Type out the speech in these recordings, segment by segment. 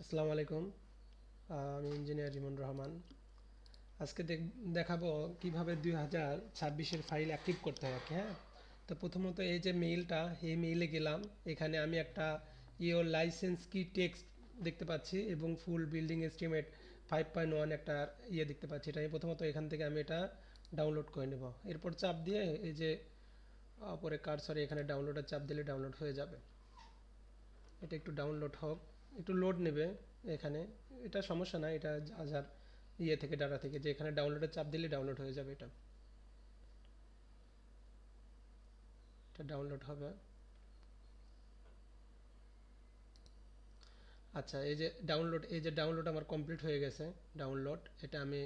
আসসালামু আলাইকুম। আমি ইঞ্জিনিয়ার রিমন রহমান। আজকে দেখাবো কিভাবে 2026-এর ফাইল অ্যাক্টিভ করতে হয়। হ্যাঁ, তো প্রথমত এই যে মেইলটা, এই মেইলে গেলাম। এখানে আমি একটা ইওর লাইসেন্স কি টেক্সট দেখতে পাচ্ছি এবং ফুল বিল্ডিং এস্টিমেট 5.1 একটা দেখতে পাচ্ছি। এটা আমি প্রথমত এখান থেকে আমি এটা ডাউনলোড করে নেব। এরপর চাপ দিয়ে এই যে পরে কার্সরে এখানে ডাউনলোডের চাপ দিলে ডাউনলোড হয়ে যাবে। এটা একটু ডাউনলোড হোক, একটু লোড নেবে এখানে। এটা সমস্যা না, এটা যার থেকে ডাটা থেকে যে এখানে ডাউনলোডের চাপ দিলে ডাউনলোড হয়ে যাবে। এটা ডাউনলোড হবে। আচ্ছা, এই যে ডাউনলোড আমার কমপ্লিট হয়ে গেছে। ডাউনলোড, এটা আমি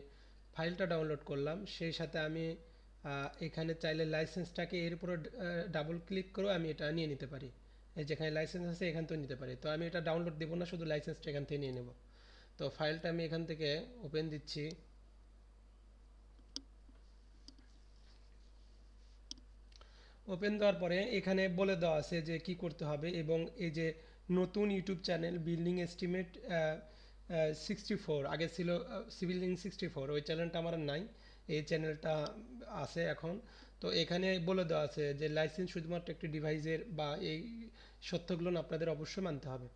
ফাইলটা ডাউনলোড করলাম। সেই সাথে আমি এখানে চাইলে লাইসেন্সটাকে এর উপরে ডাবল ক্লিক করেও আমি এটা নিয়ে নিতে পারি। এই যেখানে লাইসেন্স আছে এখান থেকে নিতে পারি। তো আমি এটা ডাউনলোড দেবো না, শুধু লাইসেন্সটা এখান থেকে নিয়ে নেব। তো ফাইলটা আমি এখান থেকে ওপেন দিচ্ছি। ওপেন দেওয়ার পরে এখানে বলে দেওয়া আছে যে কি করতে হবে, এবং এই যে নতুন ইউটিউব চ্যানেল বিল্ডিং এস্টিমেট 64, আগে ছিল সিভিলিং 64, ওই চ্যানেলটা আমার আর নাই। এই চ্যানেলটা আছে এখন। তো এখানে বলে দেওয়া আছে যে লাইসেন্স শুধুমাত্র একটি ডিভাইসের, বা এই সত্যগুলো আপনাদের অবশ্যই মানতে হবে।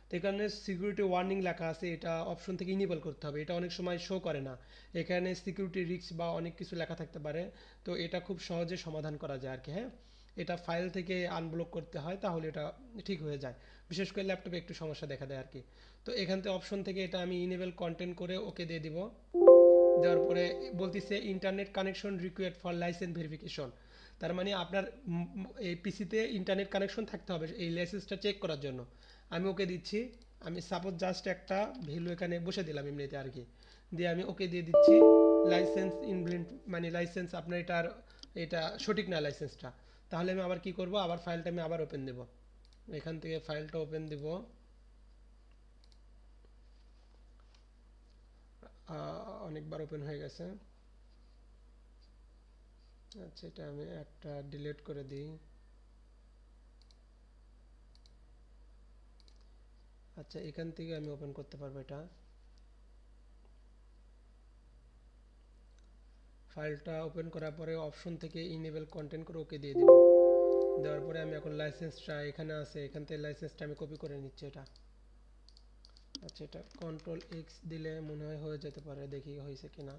তো এখানে সিকিউরিটি ওয়ার্নিং লেখা আছে, এটা অপশন থেকে ইনেবল করতে হবে। এটা অনেক সময় শো করে না। এখানে সিকিউরিটি রিস্ক বা অনেক কিছু লেখা থাকতে পারে। তো এটা খুব সহজে সমাধান করা যায় আর কি। হ্যাঁ, এটা ফাইল থেকে আনব্লক করতে হয়, তাহলে এটা ঠিক হয়ে যায়। বিশেষ করে ল্যাপটপে একটু সমস্যা দেখা দেয় আর কি। তো এখান থেকে অপশন থেকে এটা আমি ইনেবল কন্টেন্ট করে ওকে দিয়ে দিব। দেওয়ার পরে বলতেছে internet connection required for licence verification. তার মানে আপনার এই পিসিতে ইন্টারনেট কানেকশন থাকতে হবে এই লাইসেন্সটা চেক করার জন্য। আমি ওকে দিচ্ছি। আমি সাপোজ জাস্ট একটা ভ্যালু এখানে বসে দিলাম এমনিতে আর কি, দিয়ে আমি ওকে দিয়ে দিচ্ছি। লাইসেন্স ইনভ্যালিড, মানে লাইসেন্স আপনার এটার, এটা সঠিক না লাইসেন্সটা। তাহলে আমি আবার কি করব, আবার ফাইলটা আমি আবার ওপেন দেব। এখান থেকে ফাইলটা ওপেন দেব। অনেকবার ওপেন হয়ে গেছে। আচ্ছা, এটা আমি একটা ডিলিট করে দিই। আচ্ছা, এখান থেকে আমি ওপেন করতে পারবো এটা। ফাইলটা ওপেন করার পরে অপশন থেকে ইনেবল কন্টেন্ট করে ওকে দিয়ে দিব। দেওয়ার পরে আমি এখন লাইসেন্সটা এখানে আছে, এখান থেকে লাইসেন্সটা আমি কপি করে নিচ্ছি এটা। আচ্ছা, এটা কন্ট্রোল এক্স দিলে মনে হয় হয়ে যেতে পারে, দেখি হয়েছে কিনা।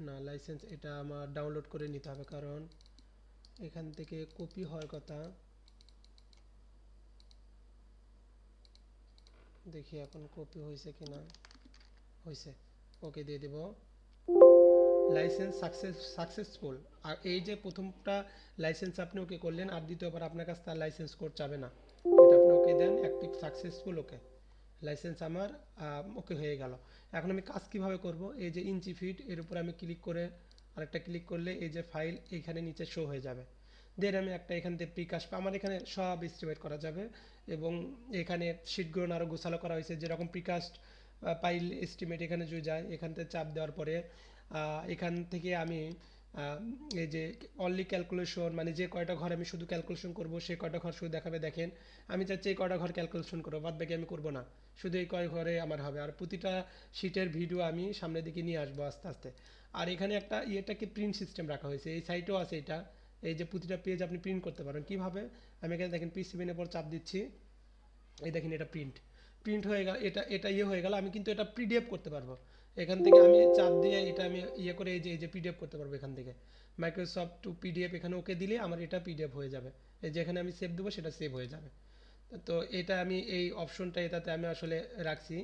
না, লাইসেন্স এটা আমার ডাউনলোড করে নিতে হবে, কারণ এখান থেকে কপি হওয়ার কথা। দেখি এখন কপি হয়েছে কিনা। হয়েছে। ওকে দিয়ে দিব। Licence successful. আর এই যে প্রথমটা লাইসেন্স আপনি ওকে করলেন, আর দ্বিতীয়বার আপনার কাছে তার লাইসেন্স কোড চাবে না। এটা আপনি ওকে দেন, অ্যাক্টিভ সাকসেসফুল। ওকে, লাইসেন্স আমার ওকে হয়ে গেল। এখন আমি কাজ কিভাবে করব, এই যে ইঞ্চি ফিট এর উপর আমি ক্লিক করে আরেকটা ক্লিক করলে এই যে ফাইল এইখানে নিচে শো হয়ে যাবে। দেন আমি একটা এখান থেকে প্রিকাশ, আমার এখানে সব এস্টিমেট করা যাবে। এবং এখানে শিটগুলো আরও গোছালো করা হয়েছে, যেরকম প্রিকাস্ট পাইল এস্টিমেট এখানে যদি যায়, এখান থেকে চাপ দেওয়ার পরে এখান থেকে আমি এই যে অনলি ক্যালকুলেশন, মানে যে কয়টা ঘর আমি শুধু ক্যালকুলেশন করব সে কয়টা ঘর শুধু দেখাবে। দেখেন, আমি চাচ্ছি এই কয়টা ঘর ক্যালকুলেশন করবো, বাদ বাকি আমি করবো না, শুধু এই কয় ঘরে আমার হবে। আর প্রতিটা শিটের ভিডিও আমি সামনের দিকে নিয়ে আসবো আস্তে আস্তে। আর এখানে একটা ইয়েটাকে প্রিন্ট সিস্টেম রাখা হয়েছে, এই সাইটেও আছে এটা। এই যে প্রতিটা পেজ আপনি প্রিন্ট করতে পারেন কিভাবে, আমি এখানে দেখেন পি7 পর চাপ দিচ্ছি। এই দেখেন এটা প্রিন্ট প্রিন্ট হয়ে গেল। এটা এটা হয়ে গেল। আমি কিন্তু এটা পিডিএফ করতে পারবো। এখান থেকে আমি চাপ দিয়ে এটা আমি করে এই যে পিডিএফ করতে পারবো এখান থেকে। মাইক্রোসফট টু পিডিএফ এখানে ওকে দিলে আমার এটা পিডিএফ হয়ে যাবে। এই যেখানে আমি সেভ দেবো সেটা সেভ হয়ে যাবে। তো এটা আমি এই অপশনটা এটাতে আমি আসলে রাখছি,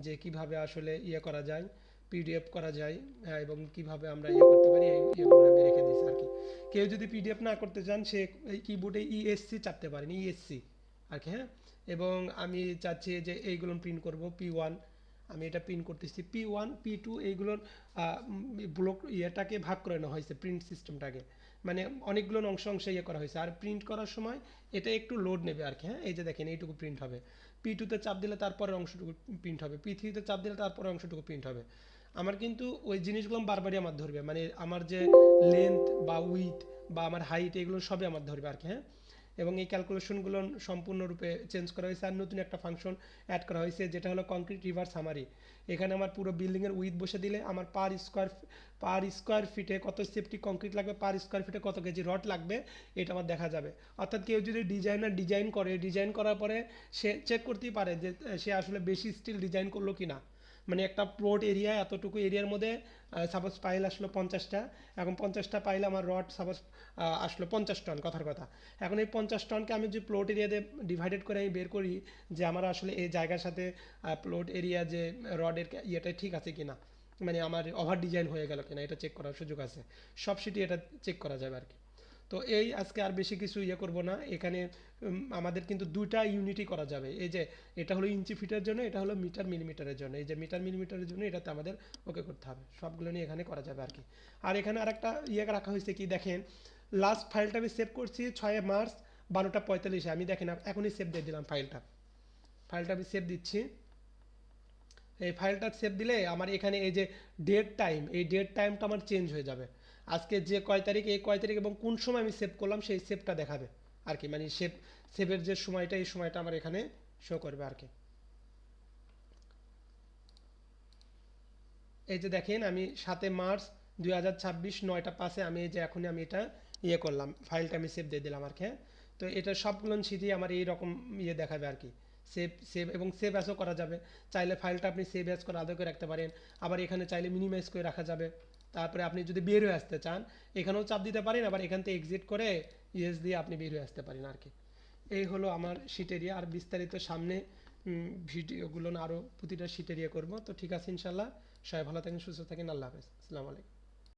যে কিভাবে আসলে করা যায়, পিডিএফ করা যায়। এবং কিভাবে আমরা করতে পারি, এই ইয়েগুলো আমি রেখে দিয়েছি আর কি। কেউ যদি পিডিএফ না করতে চান, সে এই কিবোর্ডে ইএসসি চাপতে পারেন, ইএসসি আর কি। হ্যাঁ, এবং আমি চাচ্ছি যে এইগুলো প্রিন্ট করব P1। আমি এটা প্রিন্ট করতেছি P1 P2, এইগুলোর ব্লক ভাগ করে নেওয়া হয়েছে প্রিন্ট সিস্টেমটাকে। মানে অনেকগুলো অংশ অংশে করা হয়েছে। আর প্রিন্ট করার সময় এটা একটু লোড নেবে আর কি। হ্যাঁ, এই যে দেখেন এইটুকু প্রিন্ট হবে। P2-তে চাপ দিলে তারপরের অংশটুকু প্রিন্ট হবে, P3-তে চাপ দিলে তারপরের অংশটুকু প্রিন্ট হবে। আমার কিন্তু ওই জিনিসগুলো বারবারই আমার ধরবে, মানে আমার যে লেন্থ বা উইথ বা আমার হাইট, এগুলো সবই আমার ধরবে আর কি। হ্যাঁ, এবং এই ক্যালকুলেশনগুলো সম্পূর্ণরূপে চেঞ্জ করা হয়েছে আর নতুন একটা ফাংশন অ্যাড করা হয়েছে যেটা হলো কংক্রিট রিভার সামারি। এখানে আমার পুরো বিল্ডিংয়ের উইথ বসে দিলে আমার পার স্কোয়ার ফিটে কত সেফটি কংক্রিট লাগবে, পার স্কোয়ার ফিটে কত কেজি রড লাগবে, এটা আমার দেখা যাবে। অর্থাৎ কেউ যদি ডিজাইনার ডিজাইন করার পরে সে চেক করতেই পারে যে সে আসলে বেশি স্টিল ডিজাইন করলো কি না। মানে একটা প্লট এরিয়া, এতটুকু এরিয়ার মধ্যে সাপোজ পাইল আসলো 50টা, এখন 50টা পাইলে আমার রড সাপোজ আসলো 50 টন, কথার কথা। এখন এই 50 টনকে আমি যে প্লট এরিয়াতে ডিভাইডেড করে আমি বের করি যে আমার আসলে এই জায়গার সাথে প্লট এরিয়া যে রডের ইয়েটা ঠিক আছে কি না, মানে আমার ওভার ডিজাইন হয়ে গেল কিনা, এটা চেক করার সুযোগ আছে। সব সিটি এটা চেক করা যাবে আর কি। তো এই আজকে আর বেশি কিছু ইয়ে করব না এখানে। আমাদের কিন্তু দুইটা ইউনিটই করা যাবে। এই যে এটা হলো ইঞ্চি ফিটের জন্য, এটা হলো মিটার মিলিমিটারের জন্য। এই যে মিটার মিলিমিটারের জন্য এটাতে আমাদের ওকে করতে হবে, সবগুলো নিয়ে এখানে করা যাবে আর কি। আর এখানে আরেকটা ইয়ে রাখা হয়েছে কি দেখেন, লাস্ট ফাইলটা আমি সেভ করছি 6 মার্চ 12টা 45-এ। আমি দেখেন এখনই সেভ দিয়ে দিলাম ফাইলটা আমি সেভ দিচ্ছি। এই ফাইলটা সেভ দিলে আমার এখানে এই যে ডেট টাইমটা আমার চেঞ্জ হয়ে যাবে। আজকে যে কয় তারিখ, এই কয় তারিখ এবং কোন সময় আমি সেভ করলাম সেই সেভটা দেখাবে আর কি। মানে সেভের যে সময়টা, এই সময়টা আমার এখানে শো করবে আর কি। এই যে দেখেন আমি 7 মার্চ 2026 9টা 5-এ আমি এই যে এখনই আমি এটা ইয়ে করলাম, ফাইলটা আমি সেভ দিয়ে দিলাম আর কি। তো এটা সবগুলো সিটি আমার এই রকম ইয়ে দেখাবে আর কি। সেভ এবং সেভ অ্যাসও করা যাবে। চাইলে ফাইলটা আপনি সেভ অ্যাজ করে আলাদা করে রাখতে পারেন, আবার এখানে চাইলে মিনিমাইজ করে রাখা যাবে। তারপরে আপনি যদি বের হয়ে আসতে চান এখানেও চাপ দিতে পারেন, আবার এখান থেকে এক্সিট করে ইয়েস দিয়ে আপনি বের হয়ে আসতে পারেন আর কি। এই হলো আমার শীট এরিয়া। আর বিস্তারিত সামনে ভিডিওগুলো আরও প্রতিটা শীট এরিয়া করবো। তো ঠিক আছে ইনশাল্লাহ, সবাই ভালো থাকেন, সুস্থ থাকেন, আল্লাহ হাফেজ, আসসালামু আলাইকুম।